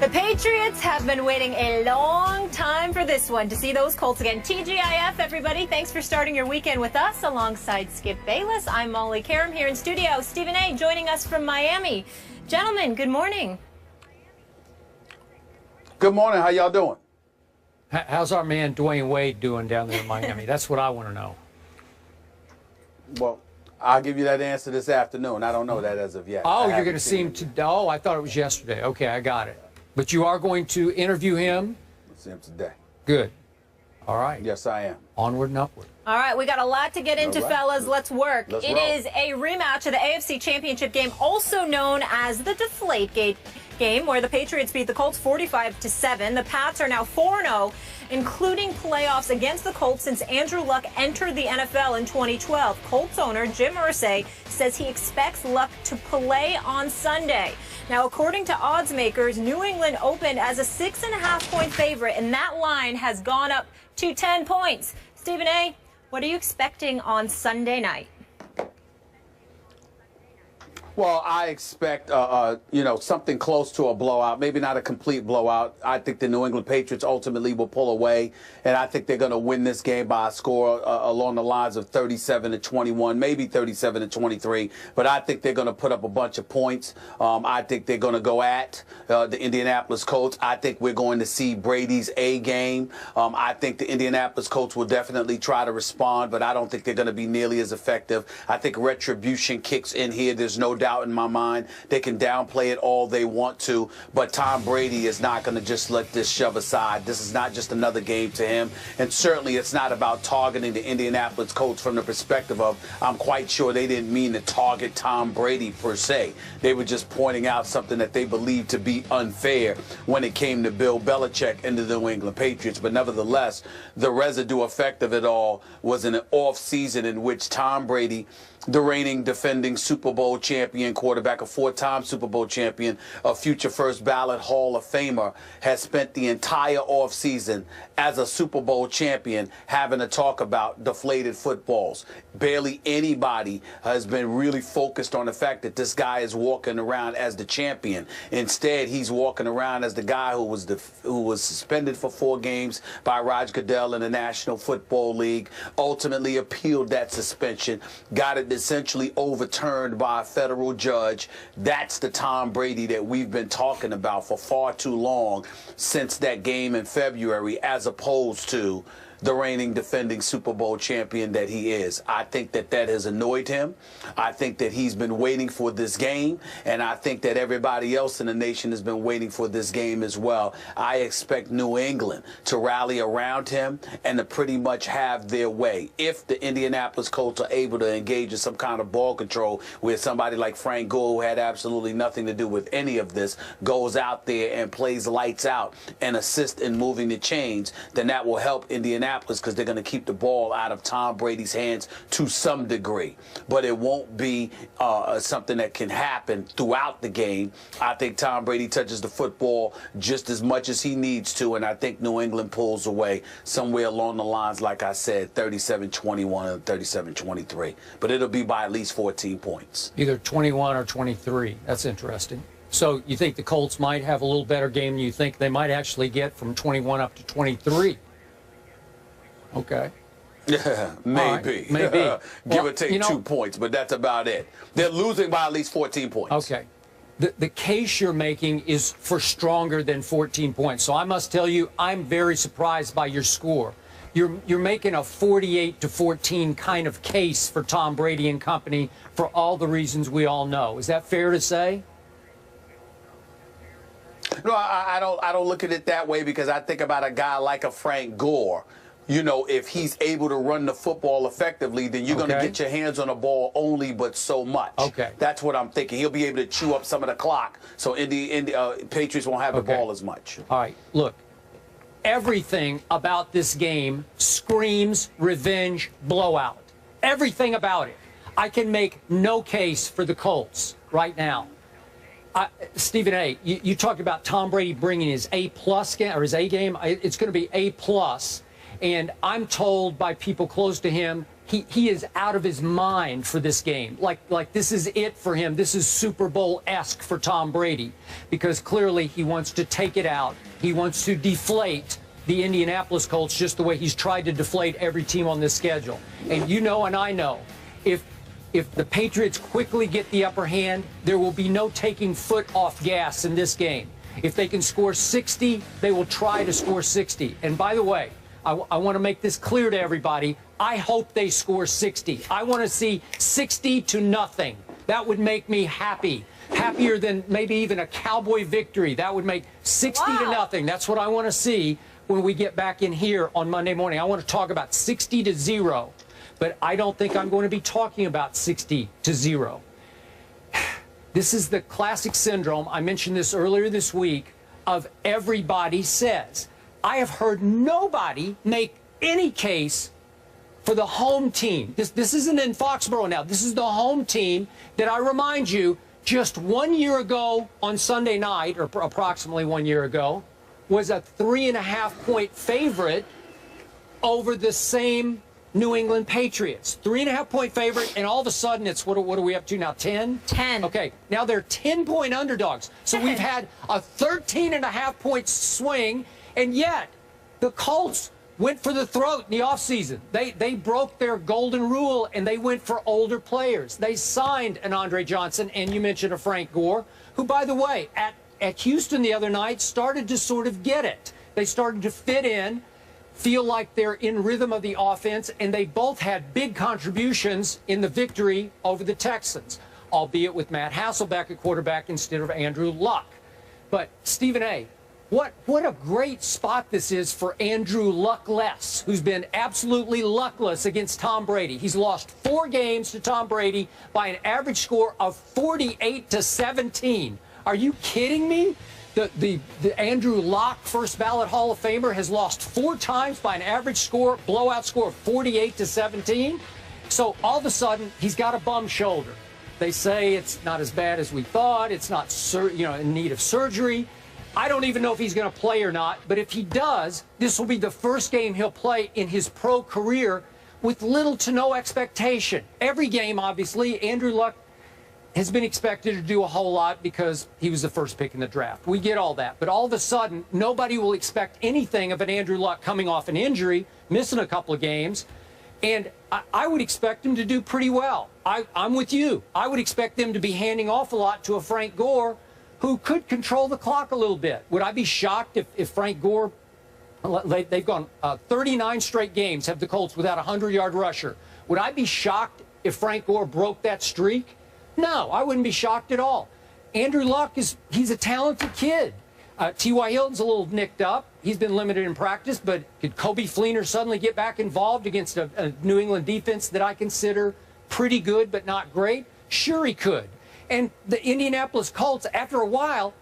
The Patriots have been waiting a long time for this one, to see those Colts again. TGIF, everybody. Thanks for starting your weekend with us alongside Skip Bayless. I'm Molly Karam here in studio. Stephen A. joining us from Miami. Gentlemen, good morning. Good morning. How y'all doing? How's our man Dwayne Wade doing down there in Miami? That's what I want to know. Well, I'll give you that answer this afternoon. I don't know that as of yet. Oh, you're going to see him today. Oh, I thought it was yesterday. Okay, I got it. But you are going to interview him? I'll see him today. Good. All right. Yes, I am. Onward and upward. All right, we got a lot to get into, fellas. Let's work. Let's it roll. is a rematch of the AFC Championship game, also known as the Deflategate game, where the Patriots beat the Colts 45-7. The Pats are now 4-0, including playoffs against the Colts since Andrew Luck entered the NFL in 2012. Colts owner Jim Irsay says he expects Luck to play on Sunday. Now, according to odds makers, New England opened as a 6.5-point favorite, and that line has gone up to 10 points. Stephen A., what are you expecting on Sunday night? Well, I expect, something close to a blowout. Maybe not a complete blowout. I think the New England Patriots ultimately will pull away, and I think they're going to win this game by a score along the lines of 37-21, maybe 37-23. But I think they're going to put up a bunch of points. I think they're going to go at the Indianapolis Colts. I think we're going to see Brady's A game. I think the Indianapolis Colts will definitely try to respond, but I don't think they're going to be nearly as effective. I think retribution kicks in here. There's no doubt in my mind. They can downplay it all they want to, but Tom Brady is not going to just let this shove aside. This is not just another game to him, and certainly it's not about targeting the Indianapolis Colts from the perspective of, I'm quite sure they didn't mean to target Tom Brady per se. They were just pointing out something that they believed to be unfair when it came to Bill Belichick and the New England Patriots. But nevertheless, the residue effect of it all was an off season in which Tom Brady, the reigning defending Super Bowl champion quarterback, a four-time Super Bowl champion, a future first ballot Hall of Famer, has spent the entire offseason as a Super Bowl champion having to talk about deflated footballs. Barely anybody has been really focused on the fact that this guy is walking around as the champion. Instead, he's walking around as the guy who was suspended for 4 games by Roger Goodell in the National Football League, ultimately appealed that suspension, got it essentially overturned by a federal judge. That's the Tom Brady that we've been talking about for far too long, since that game in February, as opposed to the reigning defending Super Bowl champion that he is. I think that has annoyed him. I think that he's been waiting for this game, and I think that everybody else in the nation has been waiting for this game as well. I expect New England to rally around him and to pretty much have their way. If the Indianapolis Colts are able to engage in some kind of ball control where somebody like Frank Gore, who had absolutely nothing to do with any of this, goes out there and plays lights out and assists in moving the chains, then that will help Indianapolis, because they're going to keep the ball out of Tom Brady's hands to some degree. But it won't be something that can happen throughout the game. I think Tom Brady touches the football just as much as he needs to, and I think New England pulls away somewhere along the lines, like I said, 37-21 and 37-23. But it'll be by at least 14 points. Either 21 or 23. That's interesting. So you think the Colts might have a little better game than you think they might actually get from 21 up to 23? Okay. Yeah, maybe. Right, maybe. Give or take 2 points, but that's about it. They're losing by at least 14 points. Okay. The case you're making is for stronger than 14 points. So I must tell you, I'm very surprised by your score. You're making a 48-14 kind of case for Tom Brady and company for all the reasons we all know. Is that fair to say? No, I don't look at it that way, because I think about a guy like a Frank Gore. You know, if he's able to run the football effectively, then you're going to get your hands on the ball only but so much. Okay. That's what I'm thinking. He'll be able to chew up some of the clock, so Patriots won't have the ball as much. All right, look. Everything about this game screams revenge blowout. Everything about it. I can make no case for the Colts right now. Stephen A., you talked about Tom Brady bringing his A-plus game, or his A game. It's going to be A-plus. And I'm told by people close to him, he is out of his mind for this game. Like this is it for him. This is Super Bowl-esque for Tom Brady, because clearly he wants to take it out. He wants to deflate the Indianapolis Colts just the way he's tried to deflate every team on this schedule. And you know and I know, if the Patriots quickly get the upper hand, there will be no taking foot off gas in this game. If they can score 60, they will try to score 60. And by the way, I want to make this clear to everybody. I hope they score 60. I want to see 60-0. That would make me happy. Happier than maybe even a Cowboy victory. That would make 60-0. That's what I want to see when we get back in here on Monday morning. I want to talk about 60-0. But I don't think I'm going to be talking about 60-0. This is the classic syndrome, I mentioned this earlier this week, of everybody says. I have heard nobody make any case for the home team. This isn't in Foxborough now. This is the home team that, I remind you, just 1 year ago on Sunday night, or approximately 1 year ago, was a 3.5-point favorite over the same New England Patriots. 3.5-point favorite, and all of a sudden it's, what are we up to now, 10? 10. Okay, now they're 10-point underdogs. So we've had a 13.5-point swing, and yet the Colts went for the throat in the offseason. They broke their golden rule, and they went for older players. They signed an Andre Johnson, and you mentioned a Frank Gore, who, by the way, at Houston the other night started to sort of get it. They started to fit in, feel like they're in rhythm of the offense, and they both had big contributions in the victory over the Texans, albeit with Matt Hasselbeck at quarterback instead of Andrew Luck. But, Stephen A., what a great spot this is for Andrew Luckless, who's been absolutely luckless against Tom Brady. He's lost 4 games to Tom Brady by an average score of 48-17. Are you kidding me? The Andrew Luck, first ballot Hall of Famer, has lost 4 times by an average score, blowout score of 48-17. So all of a sudden, he's got a bum shoulder. They say it's not as bad as we thought. It's not, in need of surgery. I don't even know if he's going to play or not. But if he does, this will be the first game he'll play in his pro career with little to no expectation. Every game, obviously, Andrew Luck has been expected to do a whole lot because he was the first pick in the draft. We get all that. But all of a sudden, nobody will expect anything of an Andrew Luck coming off an injury, missing a couple of games. And I would expect him to do pretty well. I'm with you. I would expect them to be handing off a lot to a Frank Gore who could control the clock a little bit. Would I be shocked if Frank Gore, they've gone 39 straight games, have the Colts without a 100-yard rusher. Would I be shocked if Frank Gore broke that streak? No, I wouldn't be shocked at all. Andrew Luck, he's a talented kid. T.Y. Hilton's a little nicked up. He's been limited in practice, but could Kobe Fleener suddenly get back involved against a New England defense that I consider pretty good but not great? Sure he could. And the Indianapolis Colts, after a while,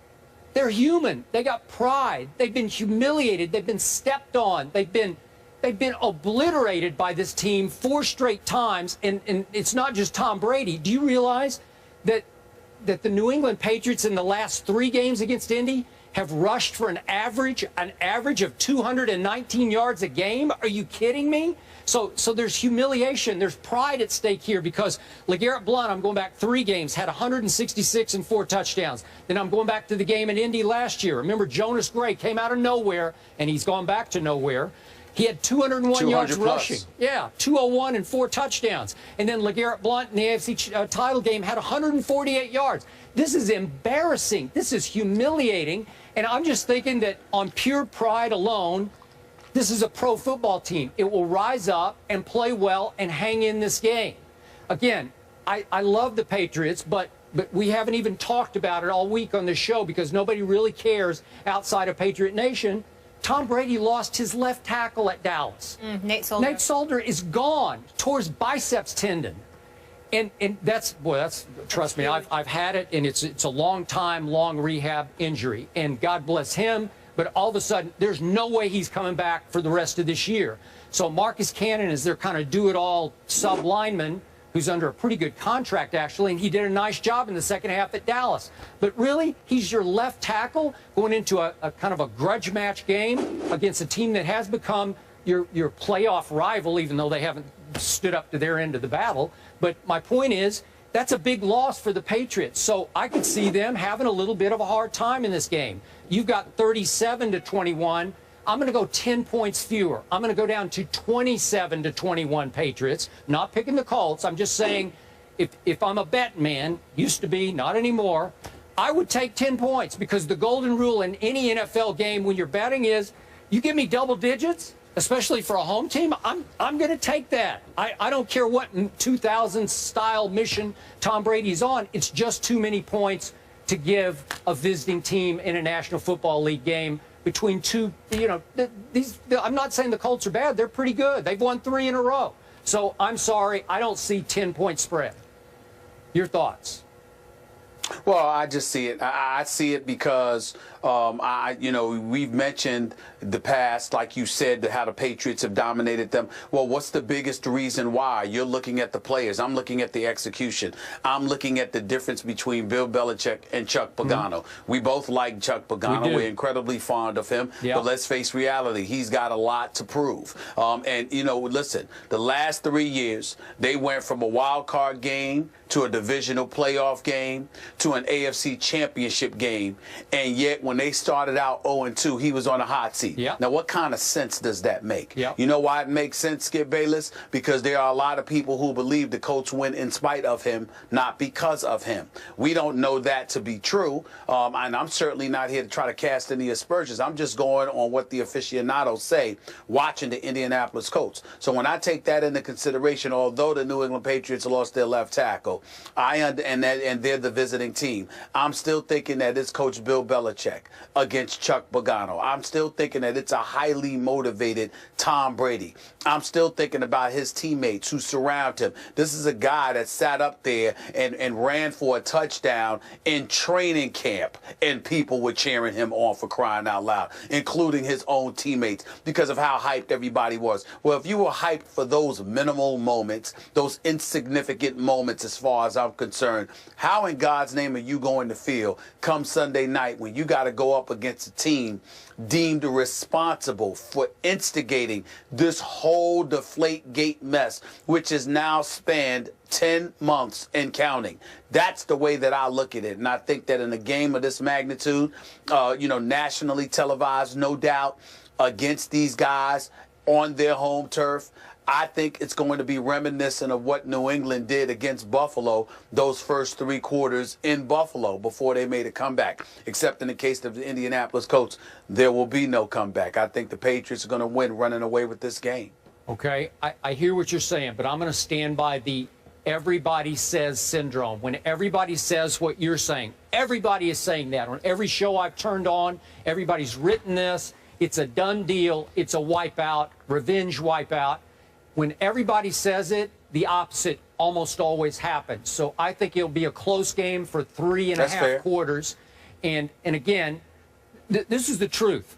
they're human. They got pride. They've been humiliated. They've been stepped on. They've been obliterated by this team 4 straight times, and it's not just Tom Brady. Do you realize that the New England Patriots in the last 3 games against Indy have rushed for an average of 219 yards a game? Are you kidding me? So there's humiliation. There's pride at stake here because LeGarrette Blount, I'm going back 3 games, had 166 and 4 touchdowns. Then I'm going back to the game in Indy last year. Remember, Jonas Gray came out of nowhere, and he's gone back to nowhere. He had 201 yards rushing. Yeah, 201 and 4 touchdowns. And then LeGarrette Blount in the AFC title game had 148 yards. This is embarrassing. This is humiliating. And I'm just thinking that on pure pride alone, this is a pro football team. It will rise up and play well and hang in this game. Again, I love the Patriots, but we haven't even talked about it all week on this show because nobody really cares outside of Patriot Nation. Tom Brady lost his left tackle at Dallas. Nate Solder. Nate Solder is gone, tore his biceps tendon. And that's trust me, I've had it, and it's a long rehab injury. And God bless him, but all of a sudden, there's no way he's coming back for the rest of this year. So Marcus Cannon is their kind of do-it-all sub-lineman who's under a pretty good contract, actually, and he did a nice job in the second half at Dallas. But really, he's your left tackle going into a kind of a grudge match game against a team that has become your playoff rival, even though they haven't stood up to their end of the battle. But my point is, that's a big loss for the Patriots. So I could see them having a little bit of a hard time in this game. You've got 37-21. I'm going to go 10 points fewer. I'm going to go down to 27-21 Patriots. Not picking the Colts. I'm just saying, if I'm a bet man, used to be, not anymore, I would take 10 points, because the golden rule in any NFL game when you're betting is, you give me double digits, especially for a home team, I'm going to take that. I don't care what 2000 style mission Tom Brady's on. It's just too many points to give a visiting team in a National Football League game between two, I'm not saying the Colts are bad. They're pretty good. They've won 3 in a row. So I'm sorry, I don't see 10-point spread. Your thoughts? Well, I just see it. I see it because we've mentioned the past, like you said, how the Patriots have dominated them. Well, what's the biggest reason why? You're looking at the players. I'm looking at the execution. I'm looking at the difference between Bill Belichick and Chuck Pagano. We both like Chuck Pagano. We're incredibly fond of him. Yep. But let's face reality. He's got a lot to prove. Listen, the last 3 years, they went from a wild card game to a divisional playoff game to an AFC championship game. And yet, when they started out 0-2, he was on a hot seat. Yep. Now, what kind of sense does that make? Yep. You know why it makes sense, Skip Bayless? Because there are a lot of people who believe the Colts win in spite of him, not because of him. We don't know that to be true, and I'm certainly not here to try to cast any aspersions. I'm just going on what the aficionados say watching the Indianapolis Colts. So when I take that into consideration, although the New England Patriots lost their left tackle, and they're the visiting team, I'm still thinking that it's Coach Bill Belichick against Chuck Pagano. I'm still thinking that it's a highly motivated Tom Brady. I'm still thinking about his teammates who surround him. This is a guy that sat up there and ran for a touchdown in training camp, and people were cheering him on, for crying out loud, including his own teammates, because of how hyped everybody was. Well, if you were hyped for those minimal moments, those insignificant moments as far as I'm concerned, how in God's name are you going to feel come Sunday night when you got to go up against a team deemed responsible for instigating this whole Deflategate mess, which has now spanned 10 months and counting? That's the way that I look at it. And I think that in a game of this magnitude, nationally televised, no doubt, against these guys on their home turf, I think it's going to be reminiscent of what New England did against Buffalo those first 3 quarters in Buffalo before they made a comeback. Except in the case of the Indianapolis Colts, there will be no comeback. I think the Patriots are going to win running away with this game. Okay, I hear what you're saying, but I'm going to stand by the everybody says syndrome. When everybody says what you're saying, everybody is saying that. On every show I've turned on, everybody's written this. It's a done deal. It's a wipeout, revenge wipeout. When everybody says it, the opposite almost always happens. So I think it'll be a close game for 3.5 quarters. And again, this is the truth.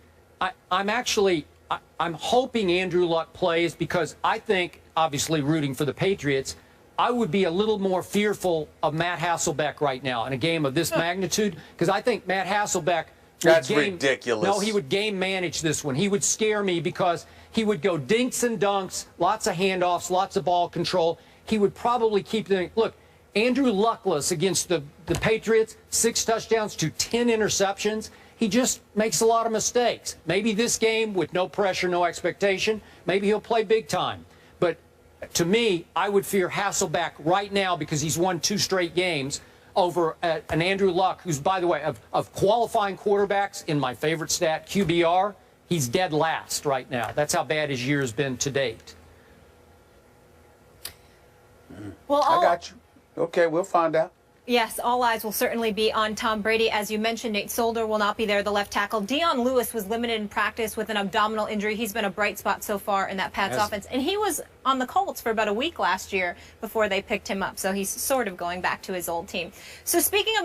I'm hoping Andrew Luck plays, because I think, obviously rooting for the Patriots, I would be a little more fearful of Matt Hasselbeck right now in a game of this magnitude, because I think Matt Hasselbeck ridiculous. No, he would game manage this one. He would scare me, because he would go dinks and dunks, lots of handoffs, lots of ball control. He would probably keep doing. Look, Andrew Luckless against the Patriots, 6 touchdowns to 10 interceptions. He just makes a lot of mistakes. Maybe this game, with no pressure, no expectation, maybe he'll play big time. But to me, I would fear Hasselbeck right now, because he's won 2 straight games over an Andrew Luck, who's, by the way, of qualifying quarterbacks, in my favorite stat, QBR, he's dead last right now. That's how bad his year has been to date. Well, I got you. Okay, we'll find out. Yes, all eyes will certainly be on Tom Brady. As you mentioned, Nate Solder will not be there, the left tackle. Dion Lewis was limited in practice with an abdominal injury. He's been a bright spot so far in that Pats offense. And he was on the Colts for about a week last year before they picked him up. So he's sort of going back to his old team. So speaking of